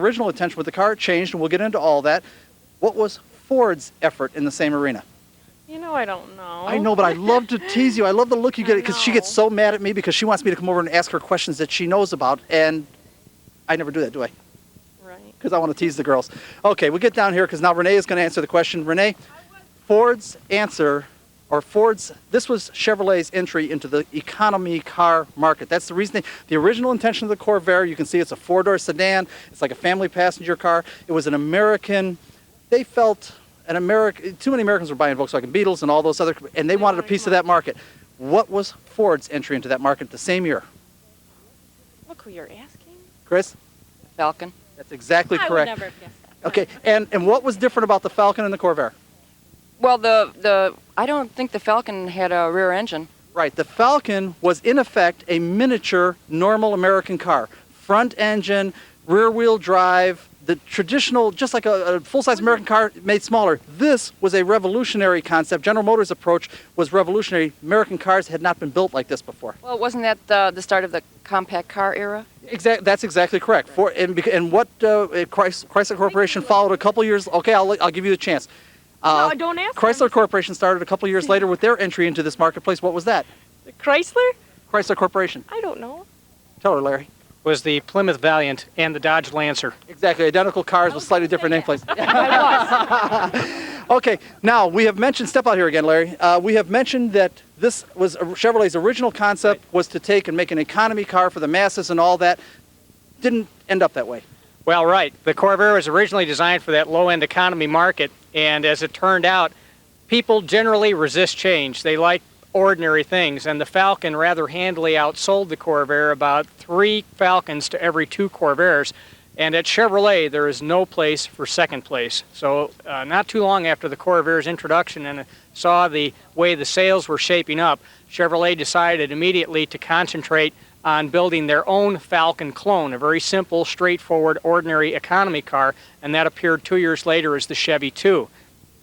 Original intention with the car changed, and we'll get into all that. What was Ford's effort in the same arena? You know, I don't know. I know, but I love to tease you. I love the look you get, because she gets so mad at me because she wants me to come over and ask her questions that she knows about, and I never do that, do I? Right. Because I want to tease the girls. Okay, we'll get down here because now Renee is going to answer the question. Renee, Ford's answer, or this was Chevrolet's entry into the economy car market. That's the reason the original intention of the Corvair, you can see it's a four-door sedan. It's like a family passenger car. It was an American, they felt too many Americans were buying Volkswagen Beetles and all those other, and they wanted a piece of that market. What was Ford's entry into that market the same year? Look who you're asking. Chris? Falcon. That's exactly correct. I would never have guessed that. Okay, and what was different about the Falcon and the Corvair? Well, I don't think the Falcon had a rear engine. Right, the Falcon was in effect a miniature normal American car. Front engine, rear wheel drive, the traditional, just like a full-size American car made smaller. This was a revolutionary concept. General Motors' approach was revolutionary. American cars had not been built like this before. Well, wasn't that the start of the compact car era? That's exactly correct. And what Chrysler Corporation followed a couple years. Okay, I'll give you the chance. No, don't ask Chrysler them. Corporation started a couple years later with their entry into this marketplace. What was that? The Chrysler? Chrysler Corporation. I don't know. Tell her, Larry. Was the Plymouth Valiant and the Dodge Lancer. Exactly, identical cars with slightly different nameplates. Okay, now we have mentioned, step out here again, Larry. We have mentioned that this was Chevrolet's original concept, was to take and make an economy car for the masses and all that. Didn't end up that way. Well, right. The Corvair was originally designed for that low-end economy market, and as it turned out, people generally resist change. They like ordinary things, and the Falcon rather handily outsold the Corvair, about 3 Falcons to every 2 Corvairs. And at Chevrolet, there is no place for second place. So not too long after the Corvair's introduction and saw the way the sales were shaping up, Chevrolet decided immediately to concentrate on building their own Falcon clone, a very simple, straightforward, ordinary economy car, and that appeared 2 years later as the Chevy 2.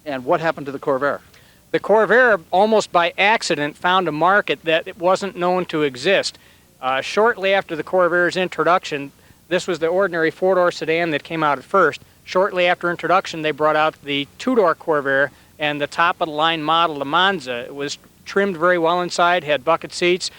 And what happened to the Corvair? The Corvair, almost by accident, found a market that it wasn't known to exist. Shortly after the Corvair's introduction, this was the ordinary four-door sedan that came out at first. Shortly after introduction, they brought out the two-door Corvair and the top-of-the-line model, the Monza. It was trimmed very well inside, had bucket seats.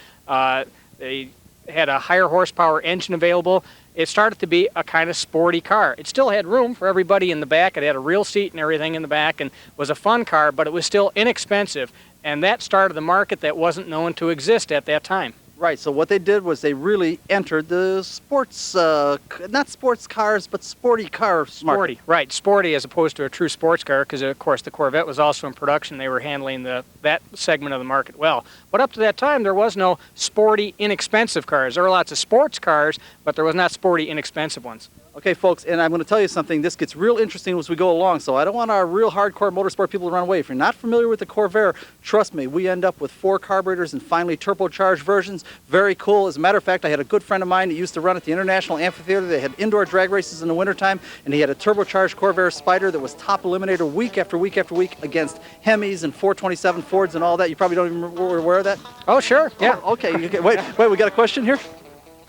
They had a higher horsepower engine available. It started to be a kind of sporty car. It still had room for everybody in the back. It had a real seat and everything in the back and was a fun car, but it was still inexpensive. And that started the market that wasn't known to exist at that time. Right, so what they did was they really entered the sports, not sports cars, but sporty cars Sporty, market. right, sporty as opposed to a true sports car, because of course the Corvette was also in production. They were handling that segment of the market well. But up to that time, there was no sporty, inexpensive cars. There were lots of sports cars, but there was not sporty, inexpensive ones. Okay, folks, and I'm going to tell you something. This gets real interesting as we go along, so I don't want our real hardcore motorsport people to run away. If you're not familiar with the Corvair, trust me, we end up with 4 carburetors and finally turbocharged versions. Very cool. As a matter of fact, I had a good friend of mine that used to run at the International Amphitheater. They had indoor drag races in the wintertime, and he had a turbocharged Corvair Spider that was top eliminator week after week after week against Hemis and 427 Fords and all that. You probably don't even were aware of that? Oh, sure, yeah. Oh, okay, wait, we got a question here?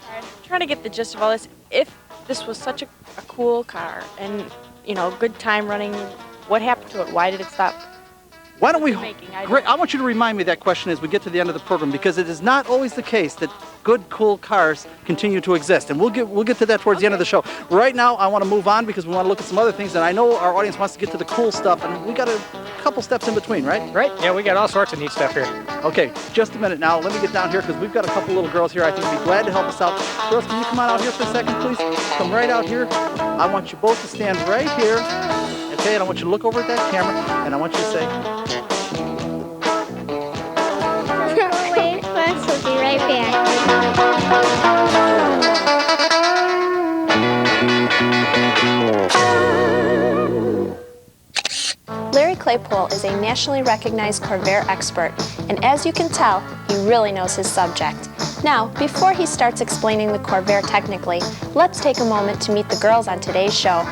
I'm trying to get the gist of all this. If this was such a cool car and, you know, good time running, what happened to it? Why did it stop? Why don't we, making? I want you to remind me that question as we get to the end of the program, because it is not always the case that good, cool cars continue to exist. And we'll get to that towards the end of the show. Right now, I want to move on because we want to look at some other things, and I know our audience wants to get to the cool stuff, and we got a couple steps in between, right? Right, yeah, we got all sorts of neat stuff here. Okay, just a minute now. Let me get down here because we've got a couple little girls here I think would be glad to help us out. Girls, can you come on out here for a second, please? Come right out here. I want you both to stand right here. Okay, and I want you to look over at that camera, and I want you to say... Wait for us, we'll be right back. Larry Claypool is a nationally recognized Corvair expert, and as you can tell, he really knows his subject. Now, before he starts explaining the Corvair technically, let's take a moment to meet the girls on today's show.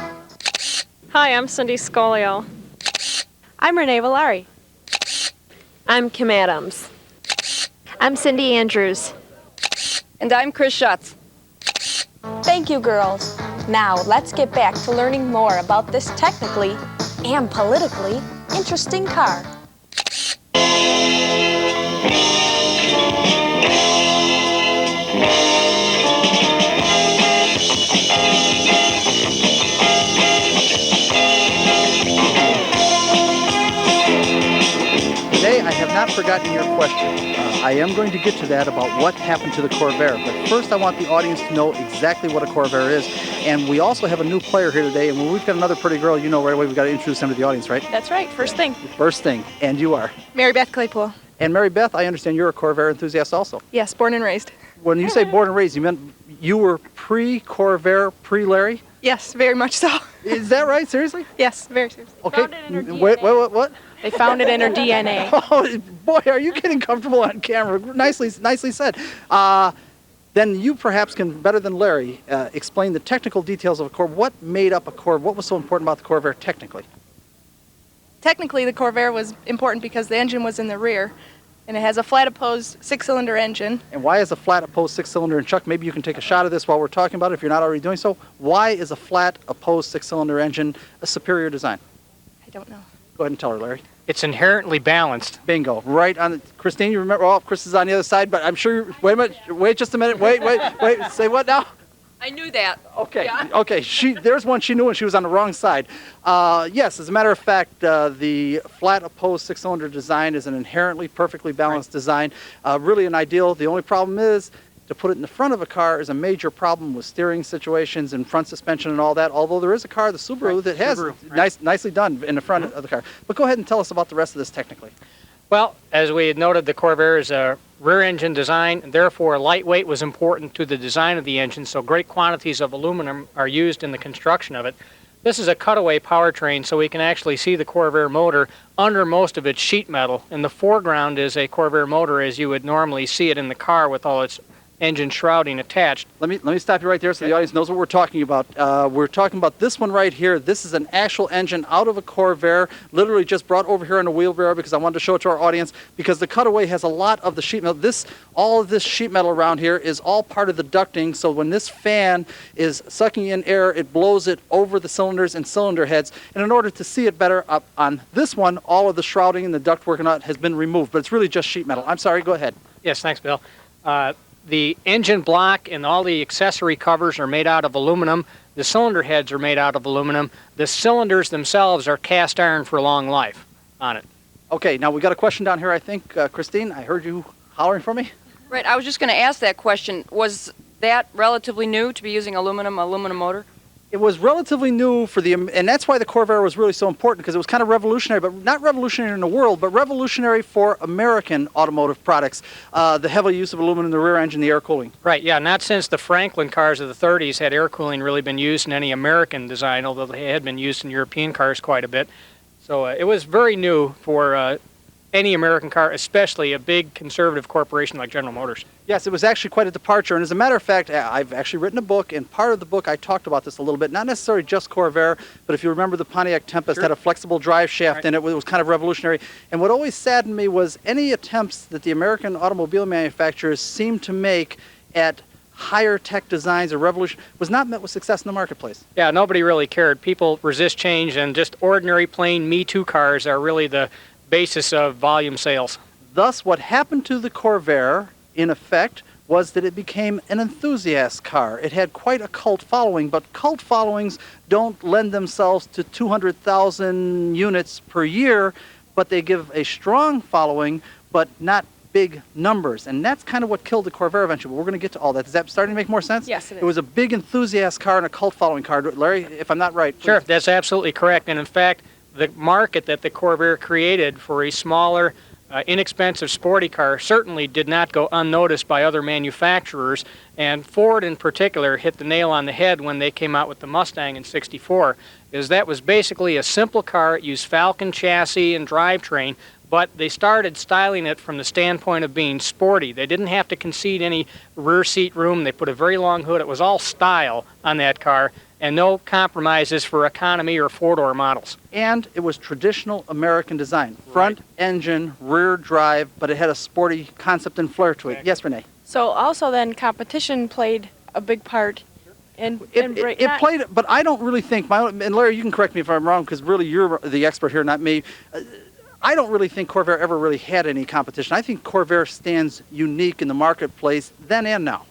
Hi, I'm Cindy Scolio. I'm Renee Valari. I'm Kim Adams. I'm Cindy Andrews. And I'm Chris Schutz. Thank you, girls. Now let's get back to learning more about this technically and politically interesting car. Today, I have not forgotten your question. I am going to get to that about what happened to the Corvair. But first, I want the audience to know exactly what a Corvair is. And we also have a new player here today. And when we've got another pretty girl, you know right away we've got to introduce them to the audience, right? That's right, first thing. First thing. And you are. Mary Beth Claypool. And Mary Beth, I understand you're a Corvair enthusiast also. Yes, born and raised. When you say born and raised, you meant you were pre-Corvair, pre-Larry? Yes, very much so. Is that right? Seriously? Yes, very seriously. Okay. Found it in her Wait, DNA. what? They found it in her DNA. Oh, boy, are you getting comfortable on camera? Nicely said. Then you perhaps can, better than Larry, explain the technical details of a Corvair. What made up a Corvair? What was so important about the Corvair technically? Technically, the Corvair was important because the engine was in the rear, and it has a flat opposed six-cylinder engine. And why is a flat opposed six-cylinder? And Chuck, maybe you can take a shot of this while we're talking about it if you're not already doing so. Why is a flat opposed six-cylinder engine a superior design? I don't know. Go ahead and tell her, Larry. It's inherently balanced. Bingo. Right on. Christine, you remember? Oh, Chris is on the other side, but I'm sure. Wait a minute. Wait just a minute. Wait. Say what now? I knew that. Okay. Yeah. Okay. There's one she knew and she was on the wrong side. Yes, as a matter of fact, the flat opposed six-cylinder design is an inherently perfectly balanced design. Really an ideal. The only problem is to put it in the front of a car is a major problem with steering situations and front suspension and all that. Although there is a car, the Subaru, that has nicely done in the front of the car. But go ahead and tell us about the rest of this technically. Well, as we had noted, the Corvair is a rear engine design, and therefore lightweight was important to the design of the engine, so great quantities of aluminum are used in the construction of it. This is a cutaway powertrain, so we can actually see the Corvair motor under most of its sheet metal. In the foreground is a Corvair motor as you would normally see it in the car with all its engine shrouding attached. Let me stop you right there so the audience knows what we're talking about. We're talking about this one right here. This is an actual engine out of a Corvair, literally just brought over here on a wheelbarrow because I wanted to show it to our audience because the cutaway has a lot of the sheet metal. All of this sheet metal around here is all part of the ducting, so when this fan is sucking in air, it blows it over the cylinders and cylinder heads. And in order to see it better, up on this one, all of the shrouding and the ductwork and all that has been removed, but it's really just sheet metal. I'm sorry, go ahead. Yes, thanks, Bill. The engine block and all the accessory covers are made out of aluminum. The cylinder heads are made out of aluminum. The cylinders themselves are cast iron for long life on it. Okay, now we got a question down here, I think. Christine, I heard you hollering for me. Right, I was just going to ask that question. Was that relatively new to be using aluminum motor? It was relatively new and that's why the Corvair was really so important because it was kind of revolutionary, but not revolutionary in the world, but revolutionary for American automotive products. The heavy use of aluminum in the rear engine, the air cooling. Right, yeah, not since the Franklin cars of the 30s had air cooling really been used in any American design, although they had been used in European cars quite a bit. So it was very new for any American car, especially a big conservative corporation like General Motors. Yes, it was actually quite a departure. And as a matter of fact, I've actually written a book, and part of the book I talked about this a little bit. Not necessarily just Corvair, but if you remember the Pontiac Tempest had a flexible drive shaft in it. It was kind of revolutionary. And what always saddened me was any attempts that the American automobile manufacturers seemed to make at higher tech designs or revolution was not met with success in the marketplace. Yeah, nobody really cared. People resist change, and just ordinary plain Me Too cars are really the basis of volume sales. Thus, what happened to the Corvair, in effect, was that it became an enthusiast car. It had quite a cult following, but cult followings don't lend themselves to 200,000 units per year, but they give a strong following, but not big numbers. And that's kind of what killed the Corvair eventually. But we're going to get to all that. Is that starting to make more sense? Yes, it is. It was a big enthusiast car and a cult following car. Larry, if I'm not right. Please. Sure, that's absolutely correct. And in fact, the market that the Corvair created for a smaller, inexpensive sporty car certainly did not go unnoticed by other manufacturers, and Ford in particular hit the nail on the head when they came out with the Mustang in '64, because that was basically a simple car. It used Falcon chassis and drivetrain, but they started styling it from the standpoint of being sporty. They didn't have to concede any rear seat room. They put a very long hood. It was all style on that car, and no compromises for economy or four-door models. And it was traditional American design. Front engine, rear drive, but it had a sporty concept and flair to it. Yes, Renee? So also then competition played a big part And It played, but I don't really think, and Larry, you can correct me if I'm wrong, because really you're the expert here, not me. I don't really think Corvair ever really had any competition. I think Corvair stands unique in the marketplace then and now.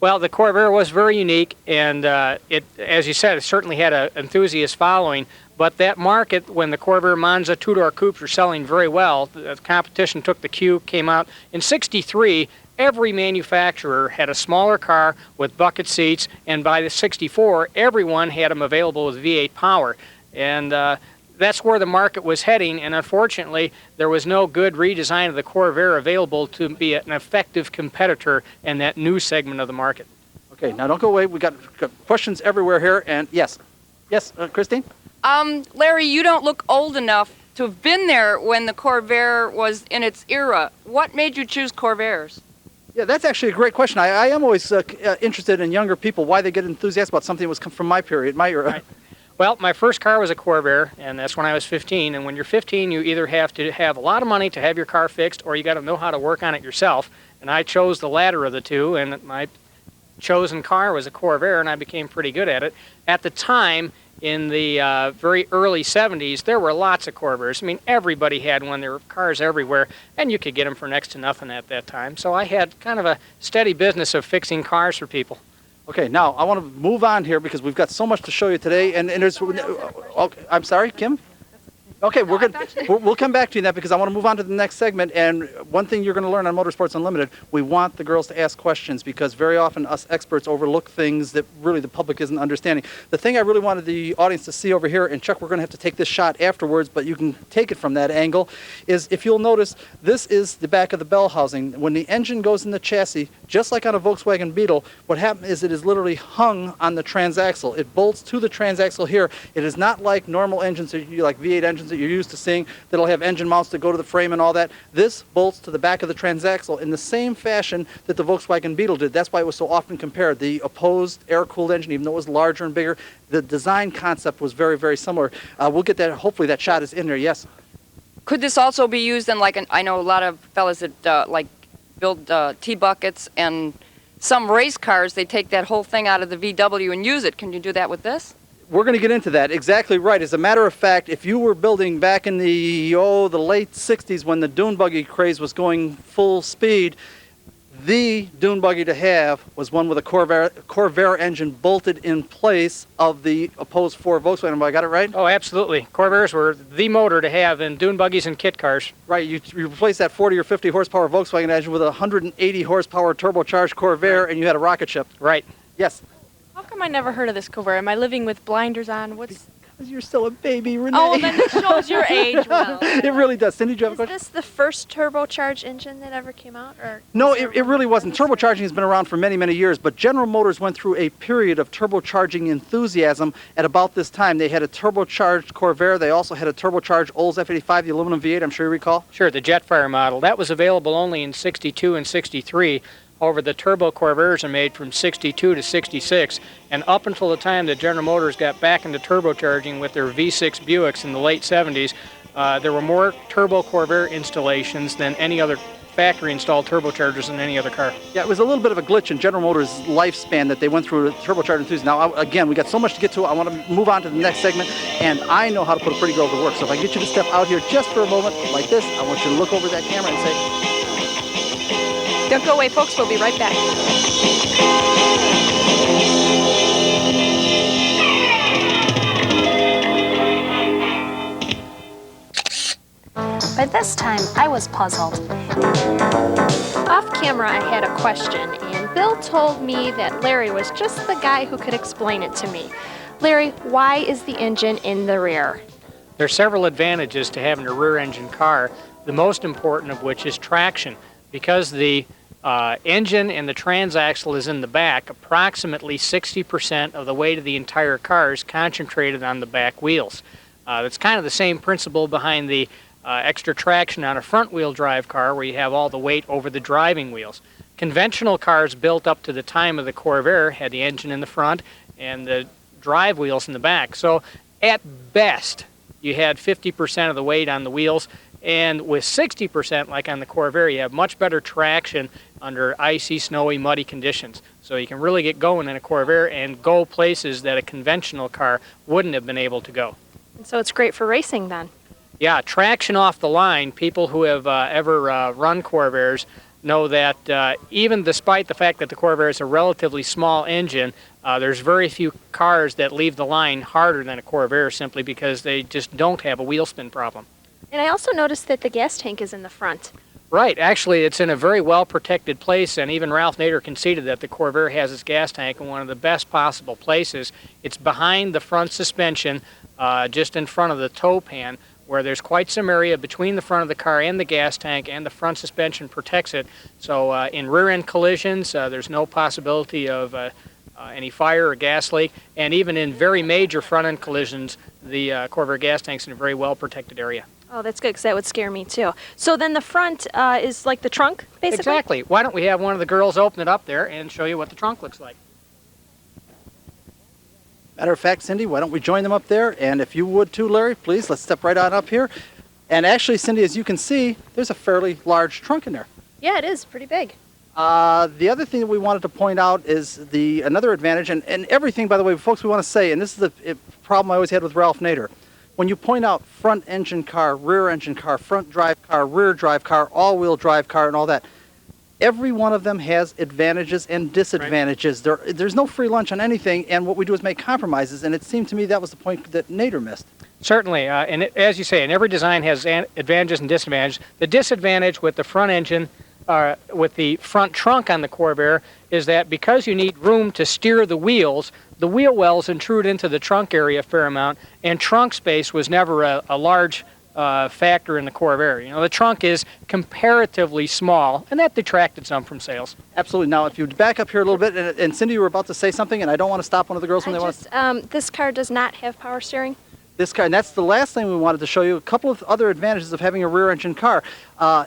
Well, the Corvair was very unique, and it, as you said, it certainly had an enthusiast following. But that market, when the Corvair Monza two-door coupes were selling very well, the competition took the cue, came out. In '63, every manufacturer had a smaller car with bucket seats, and by the '64, everyone had them available with V8 power. And that's where the market was heading, and unfortunately, there was no good redesign of the Corvair available to be an effective competitor in that new segment of the market. Okay, now don't go away. We got questions everywhere here, and yes, Christine. Larry, you don't look old enough to have been there when the Corvair was in its era. What made you choose Corvairs? Yeah, that's actually a great question. I am always interested in younger people, why they get enthusiastic about something that was from my period, my era. Right. Well, my first car was a Corvair, and that's when I was 15. And when you're 15, you either have to have a lot of money to have your car fixed, or you got to know how to work on it yourself. And I chose the latter of the two, and my chosen car was a Corvair, and I became pretty good at it. At the time, in the very early 70s, there were lots of Corvairs. I mean, everybody had one. There were cars everywhere, and you could get them for next to nothing at that time. So I had kind of a steady business of fixing cars for people. Okay, now I want to move on here because we've got so much to show you today, and there's. Okay, I'm sorry, Kim. Okay, we're good. We'll come back to you in that because I want to move on to the next segment. And one thing you're going to learn on Motorsports Unlimited, we want the girls to ask questions because very often us experts overlook things that really the public isn't understanding. The thing I really wanted the audience to see over here, and Chuck, we're going to have to take this shot afterwards, but you can take it from that angle, is if you'll notice, this is the back of the bell housing. When the engine goes in the chassis, just like on a Volkswagen Beetle, what happens is it is literally hung on the transaxle. It bolts to the transaxle here. It is not like normal engines, like V8 engines that you're used to seeing that'll have engine mounts that go to the frame and all that. This bolts to the back of the transaxle in the same fashion that the Volkswagen Beetle did. That's why it was so often compared. The opposed air-cooled engine, even though it was larger and bigger, the design concept was very, very similar. We'll get that. Hopefully that shot is in there. Yes. Could this also be used in I know a lot of fellas that build T-buckets and some race cars, they take that whole thing out of the VW and use it. Can you do that with this? We're going to get into that. Exactly right. As a matter of fact, if you were building back in the late 60s when the dune buggy craze was going full speed, the dune buggy to have was one with a Corvair engine bolted in place of the opposed Ford Volkswagen. Have I got it right? Oh, absolutely. Corvairs were the motor to have in dune buggies and kit cars. Right. You replace that 40 or 50 horsepower Volkswagen engine with a 180 horsepower turbocharged Corvair, right, and you had a rocket ship. Right. Yes. How come I never heard of this Corvair? Am I living with blinders on? What's? Because you're still a baby, Renee. Oh, then it shows your age. Well, it really does. Cindy, do you have a Is question? this the first turbocharged engine that ever came out? Or No, it really wasn't. Turbocharging has been around for many, many years, but General Motors went through a period of turbocharging enthusiasm at about this time. They had a turbocharged Corvair. They also had a turbocharged Olds F85, the aluminum V8, I'm sure you recall. Sure, the Jetfire model. That was available only in '62 and '63. However, the turbo Corvairs are made from '62 to '66, and up until the time that General Motors got back into turbocharging with their V6 Buicks in the late '70s, there were more turbo Corvair installations than any other factory-installed turbochargers in any other car. Yeah, it was a little bit of a glitch in General Motors' lifespan that they went through turbocharged enthusiasm. Now, again, we got so much to get to. I want to move on to the next segment, and I know how to put a pretty girl to work. So if I get you to step out here just for a moment like this, I want you to look over that camera and say, Don't go away, folks. We'll be right back. By this time, I was puzzled. Off camera, I had a question, and Bill told me that Larry was just the guy who could explain it to me. Larry, why is the engine in the rear? There are several advantages to having a rear-engine car, the most important of which is traction. Because the engine and the transaxle is in the back, approximately 60% of the weight of the entire car is concentrated on the back wheels. That's kind of the same principle behind the extra traction on a front-wheel drive car where you have all the weight over the driving wheels. Conventional cars built up to the time of the Corvair had the engine in the front and the drive wheels in the back. So at best, you had 50% of the weight on the wheels, and with 60%, like on the Corvair, you have much better traction under icy, snowy, muddy conditions. So you can really get going in a Corvair and go places that a conventional car wouldn't have been able to go. And so it's great for racing then. Yeah, traction off the line, people who have ever run Corvairs know that even despite the fact that the Corvair is a relatively small engine, there's very few cars that leave the line harder than a Corvair simply because they just don't have a wheel spin problem. And I also noticed that the gas tank is in the front. Right, actually it's in a very well protected place, and even Ralph Nader conceded that the Corvair has its gas tank in one of the best possible places. It's behind the front suspension, just in front of the tow pan, where there's quite some area between the front of the car and the gas tank, and the front suspension protects it. So in rear-end collisions, there's no possibility of any fire or gas leak, and even in very major front-end collisions, the Corvair gas tank's in a very well-protected area. Oh, that's good, because that would scare me too. So then the front is like the trunk, basically? Exactly. Why don't we have one of the girls open it up there and show you what the trunk looks like? Matter of fact, Cindy, why don't we join them up there? And if you would too, Larry, please, let's step right on up here. And actually, Cindy, as you can see, there's a fairly large trunk in there. Yeah, it is pretty big. The other thing that we wanted to point out is another advantage, and everything, by the way, folks, we want to say, and this is the problem I always had with Ralph Nader. When you point out front engine car, rear engine car, front drive car, rear drive car, all-wheel drive car, and all that, every one of them has advantages and disadvantages. Right. There's no free lunch on anything, and what we do is make compromises, and it seemed to me that was the point that Nader missed. Certainly, and as you say, and every design has advantages and disadvantages. The disadvantage with the front engine, with the front trunk on the Corvair, is that because you need room to steer the wheel wells intrude into the trunk area a fair amount, and trunk space was never a large factor in the Corvair. You know, the trunk is comparatively small, and that detracted some from sales. Absolutely. Now, if you back up here a little bit, and Cindy, you were about to say something, and I don't want to stop one of the girls when they want to... This car does not have power steering. This car, and that's the last thing we wanted to show you. A couple of other advantages of having a rear-engine car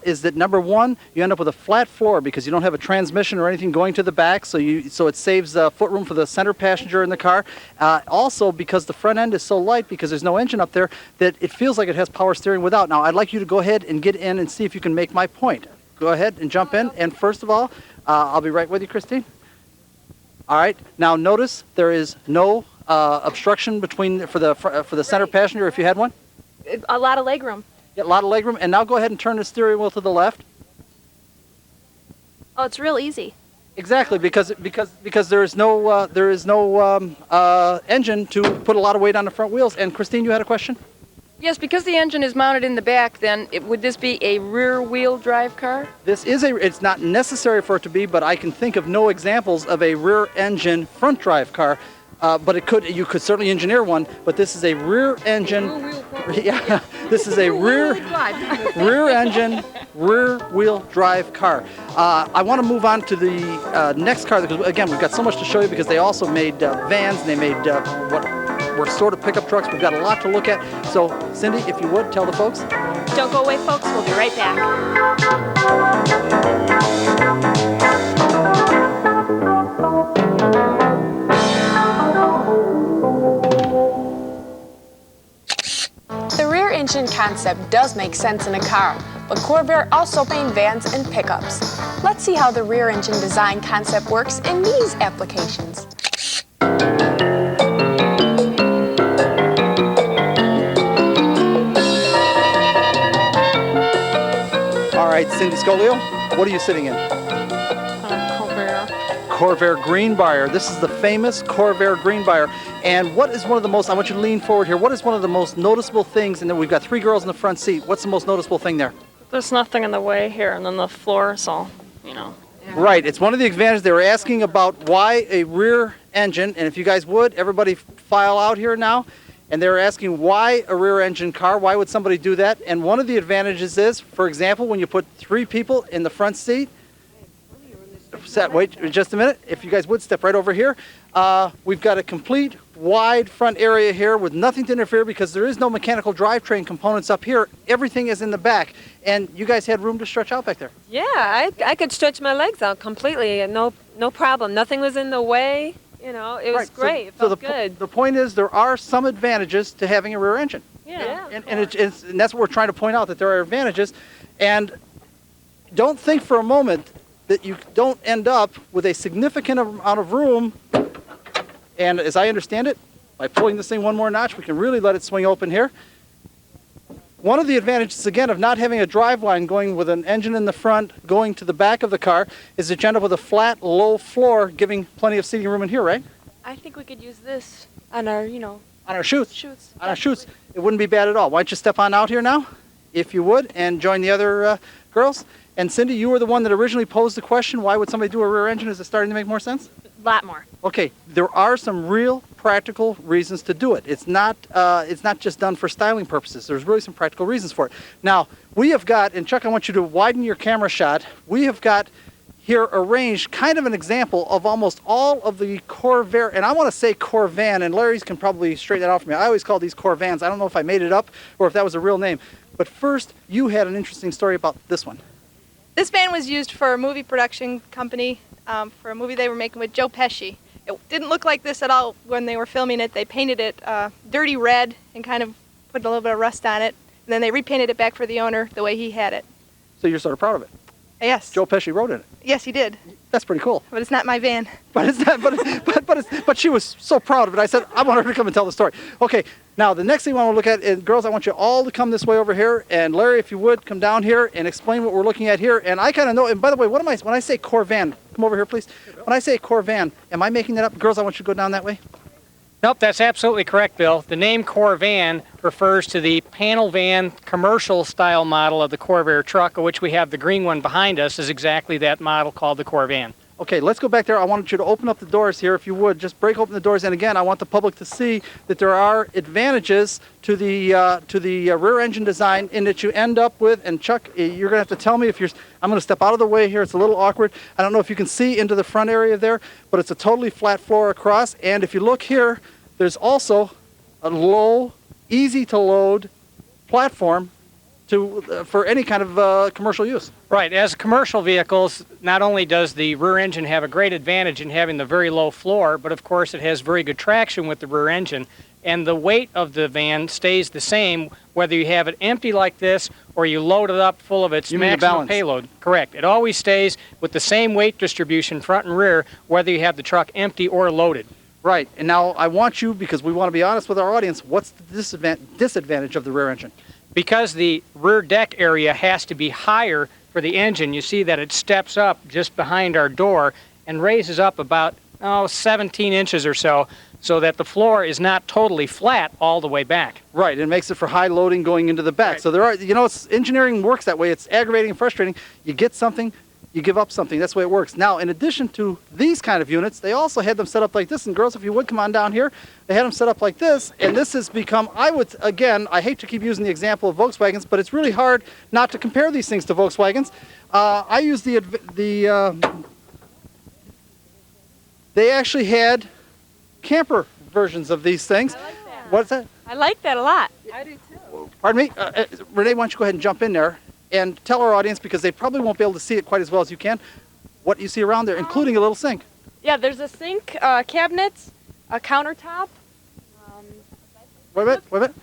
is that, number one, you end up with a flat floor because you don't have a transmission or anything going to the back, so it saves footroom for the center passenger in the car. Also, because the front end is so light, because there's no engine up there, that it feels like it has power steering without. Now, I'd like you to go ahead and get in and see if you can make my point. Go ahead and jump in, and first of all, I'll be right with you, Christine. All right. Now, notice there is no obstruction for the center passenger if you had one. A lot of legroom. Yeah, a lot of legroom. And now go ahead and turn the steering wheel to the left. Oh, it's real easy. Exactly, because there is no engine to put a lot of weight on the front wheels. And Christine, you had a question? Yes, because the engine is mounted in the back, then would this be a rear-wheel drive car? It's not necessary for it to be, but I can think of no examples of a rear-engine front-drive car. But you could certainly engineer one. But this is a rear-engine. Yeah, this is a rear-engine, rear-wheel drive car. I want to move on to the next car because again we've got so much to show you because they also made vans and they made what were sort of pickup trucks. We've got a lot to look at. So Cindy, if you would tell the folks. Don't go away, folks. We'll be right back. The rear engine concept does make sense in a car, but Corvair also made vans and pickups. Let's see how the rear engine design concept works in these applications. All right, Cindy Scolio, what are you sitting in? Corvair. Corvair Greenbrier. This is the famous Corvair Greenbrier. And what is one of the most, I want you to lean forward here, what is one of the most noticeable things, and then we've got three girls in the front seat, what's the most noticeable thing there? There's nothing in the way here, and then the floor is all, Right, it's one of the advantages. They were asking about why a rear engine, and if you guys would, everybody file out here now, and they were asking why a rear engine car, why would somebody do that? And one of the advantages is, for example, when you put three people in the front seat, wait just a minute, if you guys would step right over here, we've got a complete wide front area here with nothing to interfere because there is no mechanical drivetrain components up here. Everything is in the back, and you guys had room to stretch out back there. Yeah, I could stretch my legs out completely, and no problem. Nothing was in the way. It was Right, great. It felt good. The point is there are some advantages to having a rear engine. Yeah. And that's what we're trying to point out, that there are advantages. And don't think for a moment that you don't end up with a significant amount of room. And as I understand it, by pulling this thing one more notch, we can really let it swing open here. One of the advantages, again, of not having a drive line going with an engine in the front going to the back of the car is that you end up with a flat, low floor, giving plenty of seating room in here, right? I think we could use this on our, On our chutes. shoots. On our chutes. It wouldn't be bad at all. Why don't you step on out here now, if you would, and join the other girls. And Cindy, you were the one that originally posed the question, why would somebody do a rear engine? Is it starting to make more sense? Lot more. Okay, there are some real practical reasons to do it. It's not just done for styling purposes. There's really some practical reasons for it. Now, we have got, and Chuck, I want you to widen your camera shot. We have got here arranged kind of an example of almost all of the Corvair, and I want to say Corvan, and Larry's can probably straighten that out for me. I always call these Corvans. I don't know if I made it up or if that was a real name. But first, you had an interesting story about this one. This van was used for a movie production company for a movie they were making with Joe Pesci. It didn't look like this at all when they were filming it. They painted it dirty red and kind of put a little bit of rust on it. And then they repainted it back for the owner the way he had it. So you're sort of proud of it. Yes. Joe Pesci wrote in it. Yes, he did. That's pretty cool. But it's not my van. But it's not. But she was so proud of it. I said, I want her to come and tell the story. Okay. Now the next thing I want to look at, and girls, I want you all to come this way over here. And Larry, if you would, come down here and explain what we're looking at here. And I kind of know. And by the way, when I say Corvan, come over here, please. When I say Corvan, am I making that up? Girls, I want you to go down that way. Nope, that's absolutely correct, Bill. The name Corvan refers to the panel van commercial style model of the Corvair truck, of which we have the green one behind us, is exactly that model called the Corvan. Okay, let's go back there. I want you to open up the doors here, if you would. Just break open the doors. And again, I want the public to see that there are advantages to the rear engine design in that you end up with. And Chuck, you're going to have to tell me if you're. I'm going to step out of the way here. It's a little awkward. I don't know if you can see into the front area there, but it's a totally flat floor across. And if you look here, there's also a low, easy to load platform for any kind of commercial use. Right. As commercial vehicles, not only does the rear engine have a great advantage in having the very low floor, but of course it has very good traction with the rear engine. And the weight of the van stays the same whether you have it empty like this or you load it up full of its maximum payload. Correct. It always stays with the same weight distribution front and rear whether you have the truck empty or loaded. Right. And now I want you, because we want to be honest with our audience, what's the disadvantage of the rear engine? Because the rear deck area has to be higher for the engine, you see that it steps up just behind our door and raises up about 17 inches or so that the floor is not totally flat all the way back. Right, it makes it for high loading going into the back. Right. So there are, engineering works that way. It's aggravating and frustrating. You get something, you give up something. That's the way it works. Now, in addition to these kind of units, they also had them set up like this. And girls, if you would come on down here, they had them set up like this. And this has become, I hate to keep using the example of Volkswagens, but it's really hard not to compare these things to Volkswagens. I use they actually had camper versions of these things. I like that. What's that? I like that a lot. I do too. Pardon me? Renee, why don't you go ahead and jump in there and tell our audience, because they probably won't be able to see it quite as well as you can, what you see around there, including a little sink. Yeah, there's a sink, cabinets, a countertop. Wait a minute.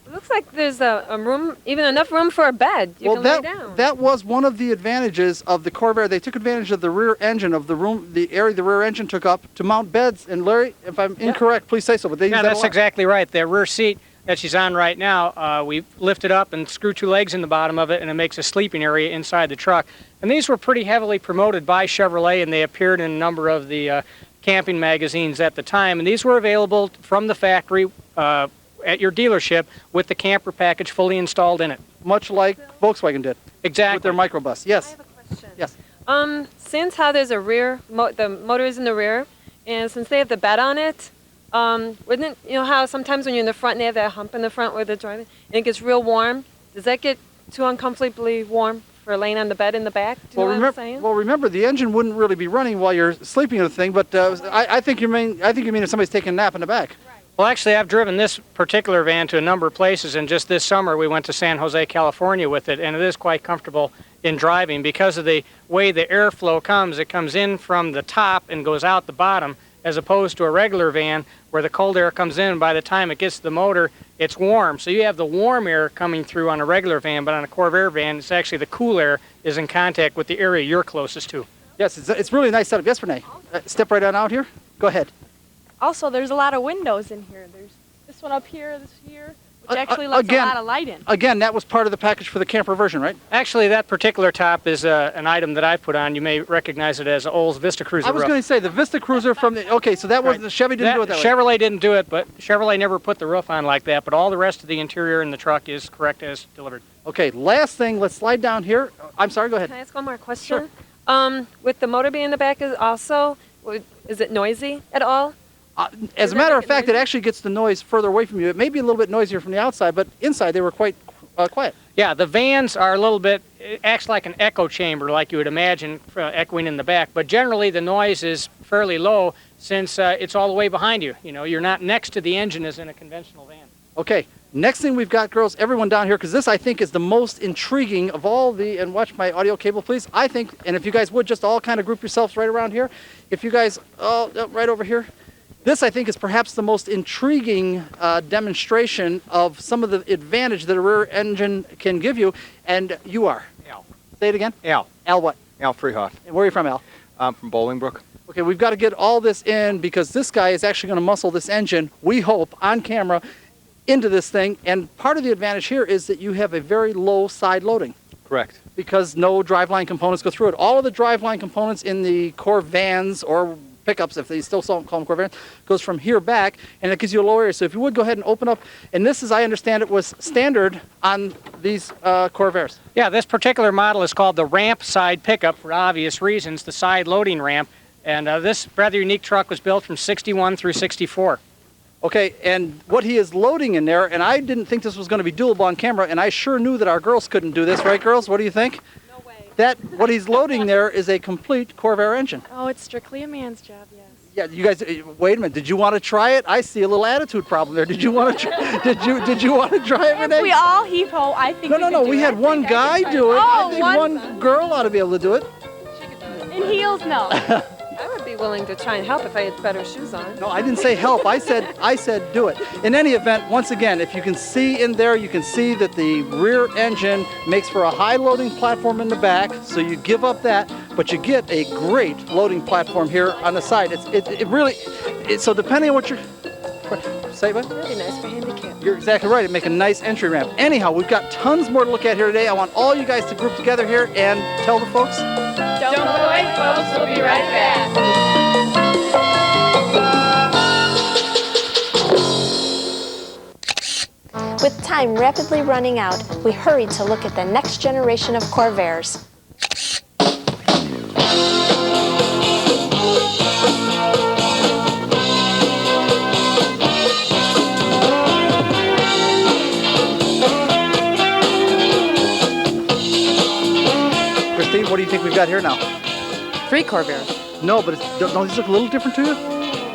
It looks like there's a room, even enough room for a bed. You can lay down. That was one of the advantages of the Corvair. They took advantage of the rear engine, of the room, the area the rear engine took up to mount beds. And Larry, if I'm incorrect, please say so. But they use that that's a lot. Exactly right. The rear seat that she's on right now, we lift it up and screw two legs in the bottom of it, and it makes a sleeping area inside the truck. And these were pretty heavily promoted by Chevrolet, and they appeared in a number of the camping magazines at the time. And these were available from the factory at your dealership with the camper package fully installed in it. Much like Volkswagen did. Exactly. With their microbus. Yes. I have a question. Yes. Since how there's a rear, the motor is in the rear, and since they have the bed on it, wouldn't it, how sometimes when you're in the front and they have that hump in the front where they're driving, and it gets real warm, does that get too uncomfortably warm for laying on the bed in the back? Do you know what I'm saying? Well, remember, the engine wouldn't really be running while you're sleeping in the thing, but I think you mean if somebody's taking a nap in the back. Well, actually, I've driven this particular van to a number of places, and just this summer we went to San Jose, California with it, and it is quite comfortable in driving because of the way the airflow comes. It comes in from the top and goes out the bottom, as opposed to a regular van where the cold air comes in. By the time it gets to the motor, it's warm. So you have the warm air coming through on a regular van, but on a Corvair van, it's actually the cool air is in contact with the area you're closest to. Yes, it's really a nice setup. Yes, Renee. Step right on out here. Go ahead. Also, there's a lot of windows in here. There's this one up here, this here, which actually lets again, a lot of light in. Again, that was part of the package for the camper version, right? Actually, that particular top is an item that I put on. You may recognize it as Ol's Vista Cruiser I was roof. going to say the Vista Cruiser from the. Okay, so that was the Chevy didn't do it that way. Chevrolet didn't do it, but Chevrolet never put the roof on like that. But all the rest of the interior in the truck is correct as delivered. Okay, last thing. Let's slide down here. I'm sorry. Go ahead. Can I ask one more question? Sure. With the motor being in the back, is it noisy at all? As a matter of fact, it actually gets the noise further away from you. It may be a little bit noisier from the outside, but inside they were quite quiet. Yeah, the vans are a little bit, it acts like an echo chamber, like you would imagine, echoing in the back. But generally the noise is fairly low since it's all the way behind you. You know, you're not next to the engine as in a conventional van. Okay, next thing we've got, girls, everyone down here, because this I think is the most intriguing of all the, and watch my audio cable, please. I think, and if you guys would just all kind of group yourselves right around here. If you guys, right over here. This, I think, is perhaps the most intriguing demonstration of some of the advantage that a rear engine can give you, and you are. Al. Say it again. Al. Al what? Al Freehoff. And where are you from, Al? I'm from Bolingbrook. Okay, we've got to get all this in because this guy is actually going to muscle this engine, we hope, on camera, into this thing. And part of the advantage here is that you have a very low side loading. Correct. Because no driveline components go through it. All of the driveline components in the Corvans or pickups, if they still call them Corvair, goes from here back, and it gives you a low area. So if you would go ahead and open up, and this, as I understand it, was standard on these Corvairs. Yeah, this particular model is called the ramp side pickup for obvious reasons, the side loading ramp. And this rather unique truck was built from 61 through 64. Okay, and what he is loading in there, and I didn't think this was going to be doable on camera, and I sure knew that our girls couldn't do this, right, girls? What do you think? No way. That what he's loading there is a complete Corvair engine. Oh, it's strictly a man's job, yes. Yeah, you guys. Wait a minute. Did you want to try it? I see a little attitude problem there. Did you want to? Did you want to try it, Renee? If we all heave ho, I think. No. We had one guy do it. Oh, I think one girl ought to be able to do it. In heels, no. I would be willing to try and help if I had better shoes on. No, I didn't say help. I said do it. In any event, once again, if you can see in there, you can see that the rear engine makes for a high loading platform in the back, so you give up that, but you get a great loading platform here on the side. It really, so depending on what you're, say what? That'd be nice for handicap. You're exactly right. It'd make a nice entry ramp. Anyhow, we've got tons more to look at here today. I want all you guys to group together here and tell the folks. Don't go away, folks. We'll be right back. With time rapidly running out, we hurried to look at the next generation of Corvairs. Christine, what do you think we've got here now? 3 Corvairs. No, but don't these look a little different to you?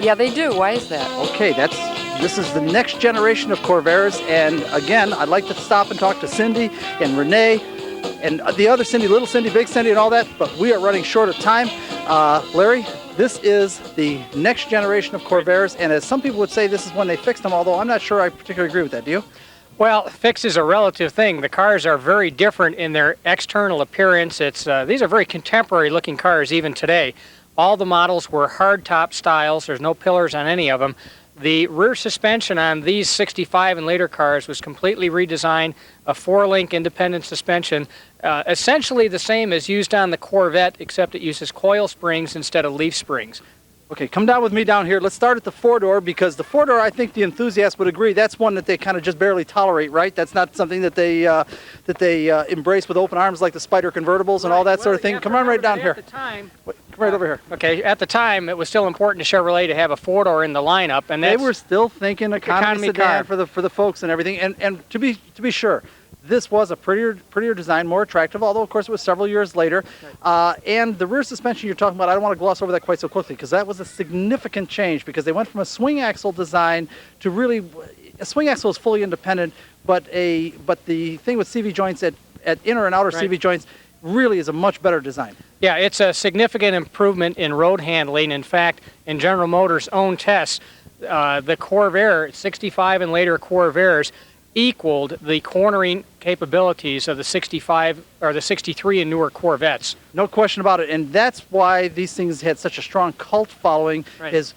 Yeah, they do. Why is that? Okay, this is the next generation of Corvairs, and again, I'd like to stop and talk to Cindy and Renee and the other Cindy, little Cindy, big Cindy, and all that, but we are running short of time. Larry, this is the next generation of Corvairs, and as some people would say, this is when they fixed them, although I'm not sure I particularly agree with that. Do you? Well, fix is a relative thing. The cars are very different in their external appearance. These are very contemporary looking cars even today. All the models were hardtop styles. There's no pillars on any of them. The rear suspension on these 65 and later cars was completely redesigned, a 4-link independent suspension, essentially the same as used on the Corvette, except it uses coil springs instead of leaf springs. Okay, come down with me down here. Let's start at the 4-door, because the 4-door, I think the enthusiasts would agree, that's one that they kind of just barely tolerate, right? That's not something that they embrace with open arms like the Spider convertibles and all that sort of thing. Come on right down here. At the time, come right over here. Okay, at the time, it was still important to Chevrolet to have a 4-door in the lineup, and they were still thinking economy sedan car for the folks and everything. And to be sure, this was a prettier design, more attractive, although of course it was several years later. And the rear suspension you're talking about, I don't want to gloss over that quite so quickly, because that was a significant change, because they went from a swing axle design to really, a swing axle is fully independent, but the thing with CV joints at inner and outer CV joints really is a much better design. Yeah, it's a significant improvement in road handling. In fact, in General Motors' own tests, the Corvair, 65 and later Corvairs, equaled the cornering capabilities of the 65 or the 63 and newer Corvettes. No question about it. And that's why these things had such a strong cult following, Right. is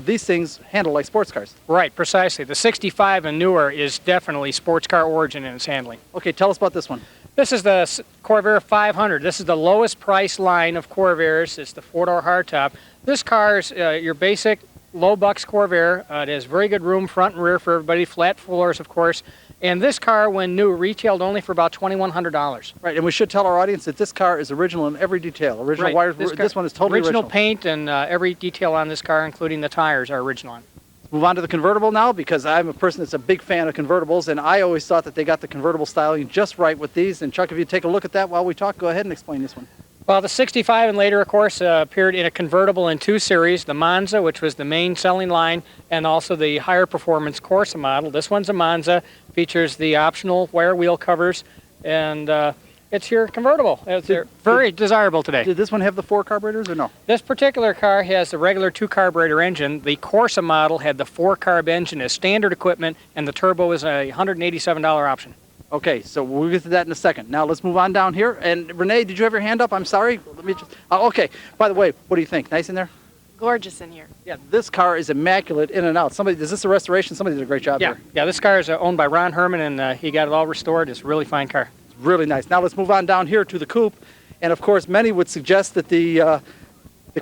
these things handle like sports cars. Right, precisely. The 65 and newer is definitely sports car origin in its handling. Okay, tell us about this one. This is the Corvair 500. This is the lowest price line of Corvairs. It's the four-door hardtop. This car is your basic low bucks Corvair. It has very good room front and rear for everybody, flat floors, of course. And this car, when new, retailed only for about $2,100. Right, and we should tell our audience that this car is original in every detail. Original Right. wires. This This one is totally original. paint and every detail on this car, including the tires, are original on it. Move on to the convertible now, because I'm a person that's a big fan of convertibles, and I always thought that they got the convertible styling just right with these. And Chuck, if you take a look at that while we talk, go ahead and explain this one. Well, the 65 and later, of course, appeared in a convertible in two series, the Monza, which was the main selling line, and also the higher performance Corsa model. This one's a Monza, features the optional wire wheel covers, and it's your convertible. They're very desirable today. Did this one have the 4 carburetors or no? This particular car has the regular 2-carburetor engine. The Corsa model had the 4-carb engine as standard equipment, and the turbo is a $187 option. Okay, so we'll get to that in a second. Now let's move on down here. And Renee, did you have your hand up? I'm sorry. Let me just. Okay. By the way, what do you think? Nice in there? Gorgeous in here. Yeah. This car is immaculate in and out. Is this a restoration? Somebody did a great job here. Yeah. This car is owned by Ron Herman, and he got it all restored. It's a really fine car. It's really nice. Now let's move on down here to the coupe. And of course, many would suggest that the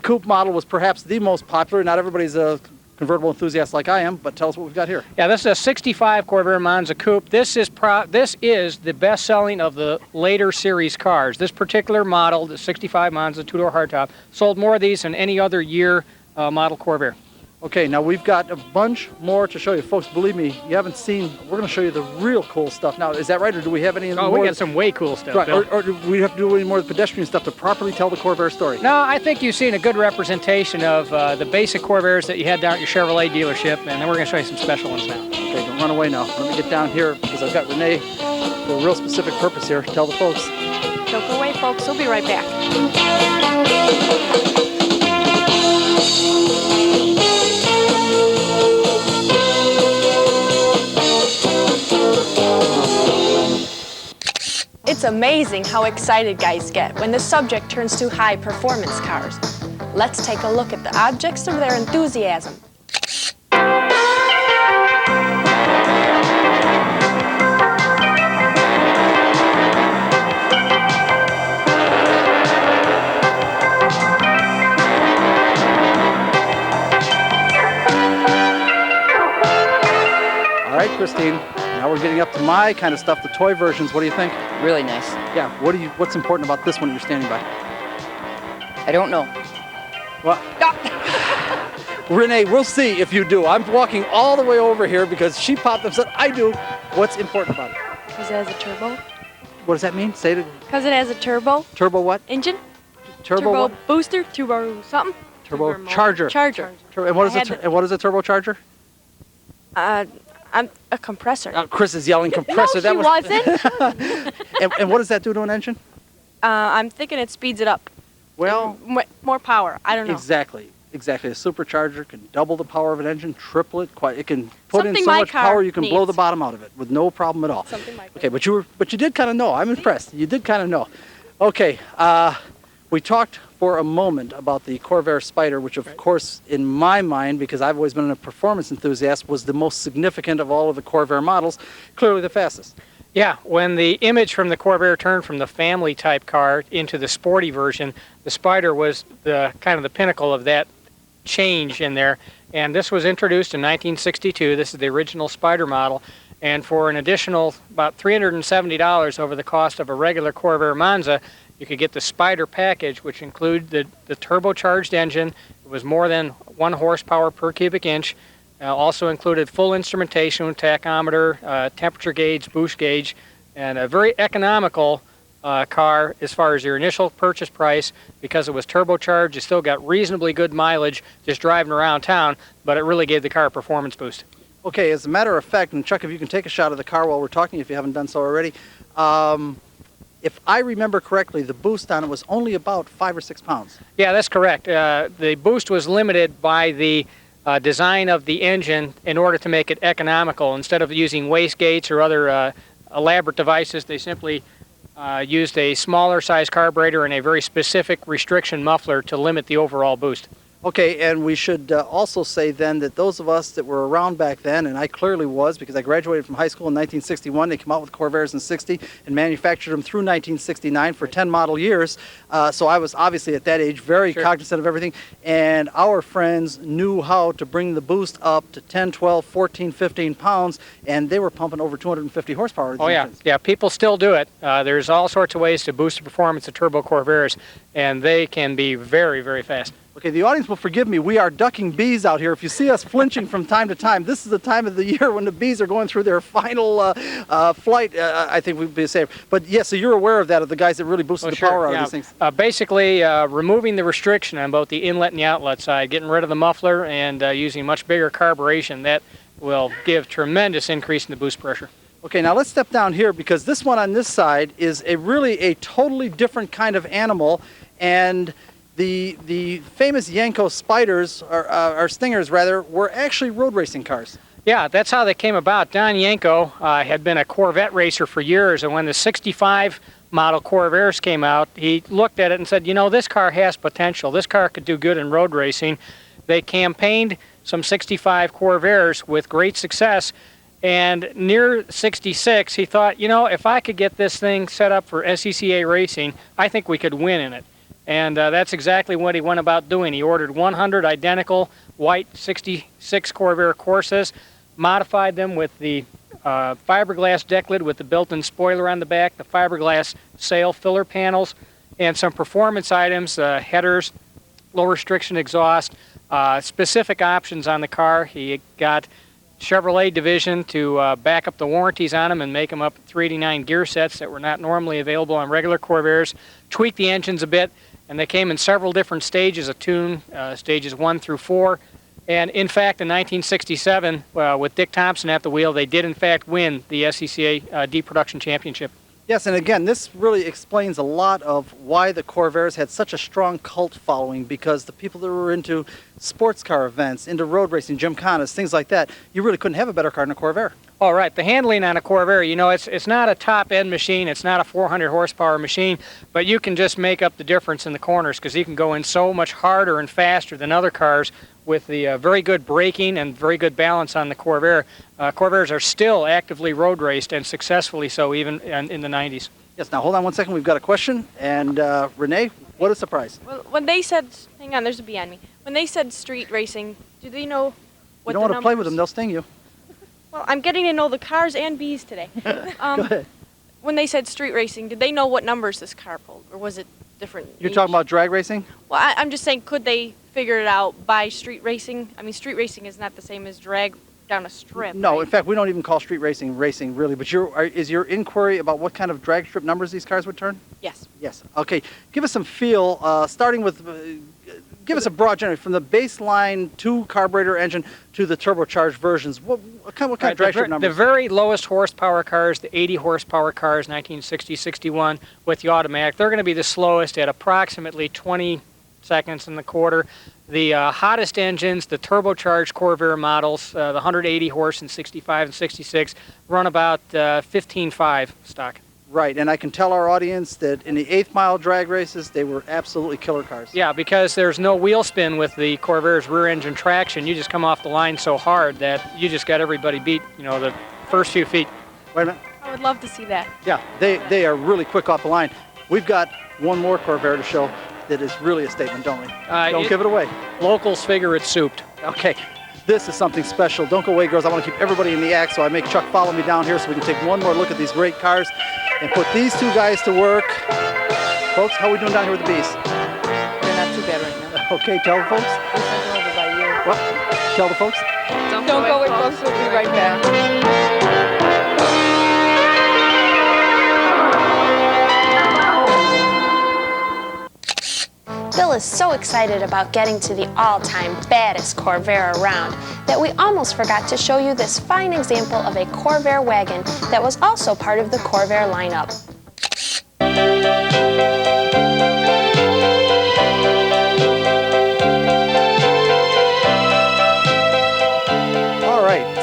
coupe model was perhaps the most popular. Not everybody's a convertible enthusiast like I am, but tell us what we've got here. Yeah, this is a 65 Corvair Monza Coupe. This is the best-selling of the later series cars. This particular model, the 65 Monza 2-door hardtop, sold more of these than any other year model Corvair. Okay, now we've got a bunch more to show you. Folks, believe me, you haven't seen, we're going to show you the real cool stuff. Now, is that right, or do we have any more? Oh, we got some way cool stuff, right, Bill. or do we have to do any more of the pedestrian stuff to properly tell the Corvair story? No, I think you've seen a good representation of the basic Corvairs that you had down at your Chevrolet dealership, and then we're going to show you some special ones now. Okay, don't run away now. Let me get down here, because I've got Renee for a real specific purpose here. Tell the folks. Don't go away, folks. We'll be right back. It's amazing how excited guys get when the subject turns to high-performance cars. Let's take a look at the objects of their enthusiasm. All right, Christine, now we're getting up to my kind of stuff, the toy versions. What do you think? Really nice. Yeah, what's important about this one that you're standing by? I don't know. Well, Renee, we'll see if you do. I'm walking all the way over here because she popped up and said, I do. What's important about it? Because it has a turbo. What does that mean? Say it. Because it has a turbo Turbo what? engine. Turbo what? booster. Turbo something. Turbo charger. Charger. And what is a turbocharger? I'm a compressor. Chris is yelling compressor. No, she wasn't. And what does that do to an engine? I'm thinking it speeds it up. Well, More power. I don't know. exactly. A supercharger can double the power of an engine, triple it. It can put in Something so my much car power you can blow needs. the bottom out of it with no problem at all. Something my car Okay, but you did kind of know. I'm impressed. You did kind of know. Okay, we talked for a moment about the Corvair Spider, which of course, in my mind, because I've always been a performance enthusiast, was the most significant of all of the Corvair models, clearly the fastest. Yeah, when the image from the Corvair turned from the family type car into the sporty version, the Spider was the kind of the pinnacle of that change in there. And this was introduced in 1962. This is the original Spider model. And for an additional about $370 over the cost of a regular Corvair Monza, you could get the Spider package, which included the turbocharged engine. It was more than 1 horsepower per cubic inch. Also included full instrumentation, tachometer, temperature gauge, boost gauge, and a very economical car as far as your initial purchase price. Because it was turbocharged, you still got reasonably good mileage just driving around town, but it really gave the car a performance boost. Okay, as a matter of fact, and Chuck, if you can take a shot of the car while we're talking, if you haven't done so already, if I remember correctly, the boost on it was only about 5 or 6 pounds. Yeah, that's correct. The boost was limited by the design of the engine in order to make it economical. Instead of using wastegates or other elaborate devices, they simply used a smaller size carburetor and a very specific restriction muffler to limit the overall boost. Okay, and we should also say then that those of us that were around back then, and I clearly was because I graduated from high school in 1961, they came out with Corvairs in 60 and manufactured them through 1969 for 10 model years. So I was obviously at that age very cognizant of everything, and our friends knew how to bring the boost up to 10, 12, 14, 15 pounds, and they were pumping over 250 horsepower. With Oh yeah, engines. yeah, people still do it. There's all sorts of ways to boost the performance of turbo Corvairs, and they can be very, very fast. Okay, the audience will forgive me. We are ducking bees out here. If you see us flinching from time to time, this is the time of the year when the bees are going through their final flight. I think we'd be safe. But yes, so you're aware of that, of the guys that really boosted the power out of these things. Basically, removing the restriction on both the inlet and the outlet side, getting rid of the muffler, and using much bigger carburation, that will give tremendous increase in the boost pressure. Okay, now let's step down here because this one on this side is really a totally different kind of animal, and the famous Yanko Spiders, or Stingers rather, were actually road racing cars. Yeah, that's how they came about. Don Yanko had been a Corvette racer for years, and when the 65 model Corvairs came out, he looked at it and said, you know, this car has potential. This car could do good in road racing. They campaigned some 65 Corvairs with great success, and near 66, he thought, you know, if I could get this thing set up for SCCA racing, I think we could win in it. And that's exactly what he went about doing. He ordered 100 identical white 66 Corvair Corsas, modified them with the fiberglass deck lid with the built-in spoiler on the back, the fiberglass sail filler panels, and some performance items, headers, low restriction exhaust, specific options on the car. He got Chevrolet division to back up the warranties on them and make them up 389 gear sets that were not normally available on regular Corvairs, tweak the engines a bit, and they came in several different stages of tune, stages 1 through 4. And in fact, in 1967, with Dick Thompson at the wheel, they did in fact win the SCCA D Production Championship. Yes, and again, this really explains a lot of why the Corvairs had such a strong cult following, because the people that were into sports car events, into road racing, gymkhanas, things like that, you really couldn't have a better car than a Corvair. All right, the handling on a Corvair, you know, it's not a top-end machine, it's not a 400 horsepower machine, but you can just make up the difference in the corners because you can go in so much harder and faster than other cars with the very good braking and very good balance on the Corvair. Corvairs are still actively road raced, and successfully so, even in the 90s. Yes, now hold on one second, we've got a question, and Renee, what a surprise. Well, when they said, hang on, there's a bee on me. When they said street racing, do they know what You don't want to play with them, they'll sting you. Well, I'm getting to know the cars and bees today. Go ahead. When they said street racing, did they know what numbers this car pulled, or was it different? You're talking about drag racing? Well, I'm just saying, could they figure it out by street racing? I mean, street racing is not the same as drag down a strip. No, right? in fact, we don't even call street racing really, but is your inquiry about what kind of drag strip numbers these cars would turn? Yes. Yes. Okay, give us some feel, starting with, give us a broad general, from the baseline 2 carburetor engine to the turbocharged versions. What kind of drag strip numbers? The very lowest horsepower cars, the 80 horsepower cars, 1960, 61, with the automatic, they're going to be the slowest at approximately 20 seconds in the quarter. The hottest engines, the turbocharged Corvair models, the 180 horse and 65 and 66, run about 15.5 stock. Right, and I can tell our audience that in the 8th mile drag races, they were absolutely killer cars. Yeah, because there's no wheel spin with the Corvair's rear engine traction. You just come off the line so hard that you just got everybody beat, you know, the first few feet. Wait a minute. I would love to see that. Yeah, they are really quick off the line. We've got one more Corvair to show that is really a statement, don't we? Don't give it away. Locals figure it's souped. Okay, this is something special. Don't go away, girls. I want to keep everybody in the act, so I make Chuck follow me down here so we can take one more look at these great cars and put these 2 guys to work. Folks, how are we doing down here with the bees? They're not too bad right now. Okay, tell the folks. Over by you. What? Tell the folks. Don't go away, folks. We'll be right back. Bill is so excited about getting to the all-time baddest Corvair around that we almost forgot to show you this fine example of a Corvair wagon that was also part of the Corvair lineup.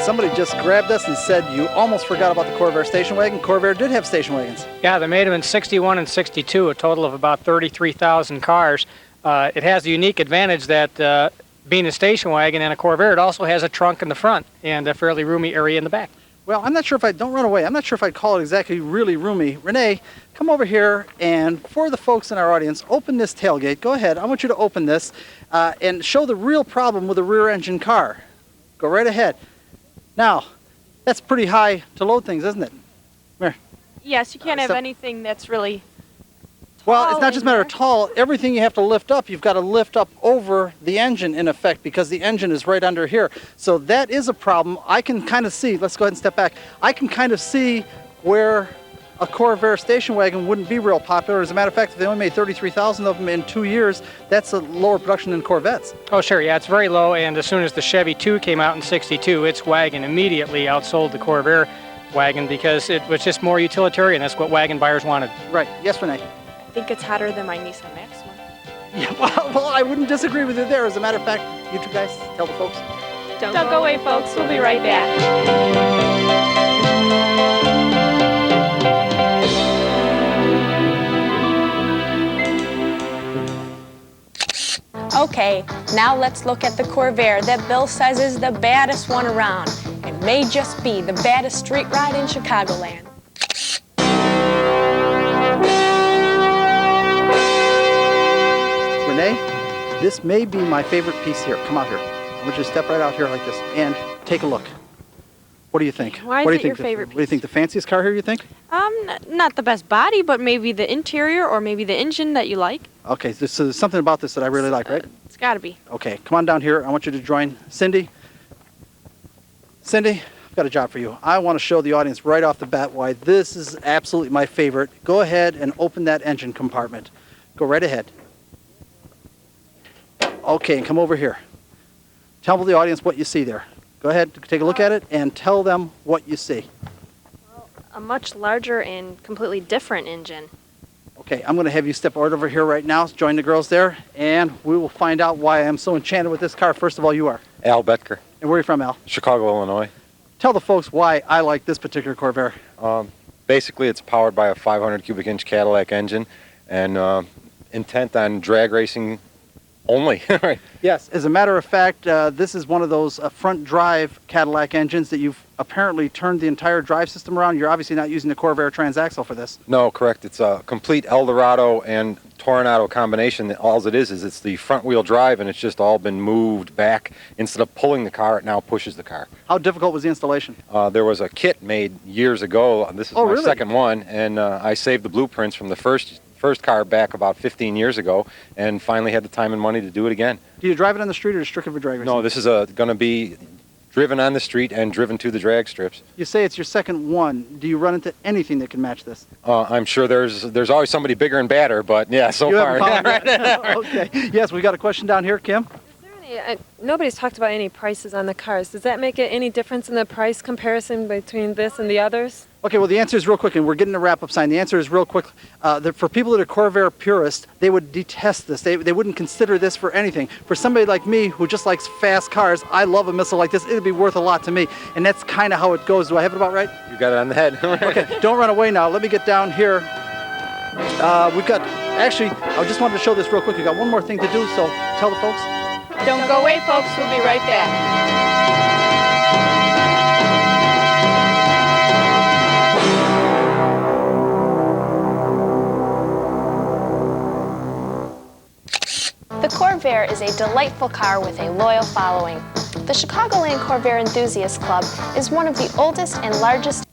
somebody just grabbed us and said you almost forgot about the Corvair station wagon. Corvair did have station wagons. Yeah, they made them in 61 and 62, a total of about 33,000 cars. It has the unique advantage that being a station wagon and a Corvair, it also has a trunk in the front and a fairly roomy area in the back. Well, I'm not sure if don't run away. I'm not sure if I'd call it exactly really roomy. Renee, come over here, and for the folks in our audience, open this tailgate. Go ahead. I want you to open this and show the real problem with a rear engine car. Go right ahead. Now, that's pretty high to load things, isn't it? Come here. Yes, you can't have anything that's really Well, it's not in just a matter of there. tall. Everything you have to lift up, you've got to lift up over the engine, in effect, because the engine is right under here. So that is a problem. I can kind of see, let's go ahead and step back. I can kind of see where a Corvair station wagon wouldn't be real popular. As a matter of fact, if they only made 33,000 of them in 2 years, that's a lower production than Corvettes. Oh, sure, yeah, it's very low, and as soon as the Chevy 2 came out in 62, its wagon immediately outsold the Corvair wagon because it was just more utilitarian. That's what wagon buyers wanted. Right. Yes, Renee? I think it's hotter than my Nissan Maxima. Yeah, well, I wouldn't disagree with you there. As a matter of fact, you two guys, tell the folks. Don't go away, folks. We'll be right back. Okay, now let's look at the Corvair that Bill says is the baddest one around. It may just be the baddest street ride in Chicagoland. Renee, this may be my favorite piece here. Come out here. I want you to step right out here like this and take a look. What do you think? Why is what do you it think your favorite What do you think? The fanciest car here, you think? Not the best body, but maybe the interior or maybe the engine that you like. Okay, so there's something about this that I really like, right? It's got to be. Okay, come on down here. I want you to join Cindy. Cindy, I've got a job for you. I want to show the audience right off the bat why this is absolutely my favorite. Go ahead and open that engine compartment. Go right ahead. Okay, and come over here. Tell the audience what you see there. Go ahead, take a look at it, and tell them what you see. A much larger and completely different engine. Okay, I'm going to have you step right over here right now, join the girls there, and we will find out why I'm so enchanted with this car. First of all, you are. Al Betker, And where are you from, Al? Chicago, Illinois. Tell the folks why I like this particular Corvair. Basically, it's powered by a 500 cubic inch Cadillac engine and intent on drag racing only. Right. Yes, as a matter of fact, this is one of those front drive Cadillac engines that you've apparently turned the entire drive system around. You're obviously not using the Corvair transaxle for this. No, correct. It's a complete Eldorado and Toronado combination. All it is it's the front wheel drive, and it's just all been moved back. Instead of pulling the car, it now pushes the car. How difficult was the installation? There was a kit made years ago. This is my really? second one, and I saved the blueprints from the first car back about 15 years ago, and finally had the time and money to do it again. Do you drive it on the street or strictly for drag racing? No, this is going to be driven on the street and driven to the drag strips. You say it's your second one. Do you run into anything that can match this? I'm sure there's always somebody bigger and badder, but yeah, so You far. haven't found that. Okay. Yes, we got a question down here, Kim. Nobody's talked about any prices on the cars. Does that make it any difference in the price comparison between this and the others? Okay, well, the answer is real quick, and we're getting a wrap-up sign. The answer is real quick. For people that are Corvair purists, they would detest this. They wouldn't consider this for anything. For somebody like me who just likes fast cars, I love a missile like this. It would be worth a lot to me, and that's kind of how it goes. Do I have it about right? You got it on the head. Okay, don't run away now. Let me get down here. We've got, actually, I just wanted to show this real quick. We've got one more thing to do, so tell the folks. Don't go away, folks. We'll be right back. The Corvair is a delightful car with a loyal following. The Chicagoland Corvair Enthusiast Club is one of the oldest and largest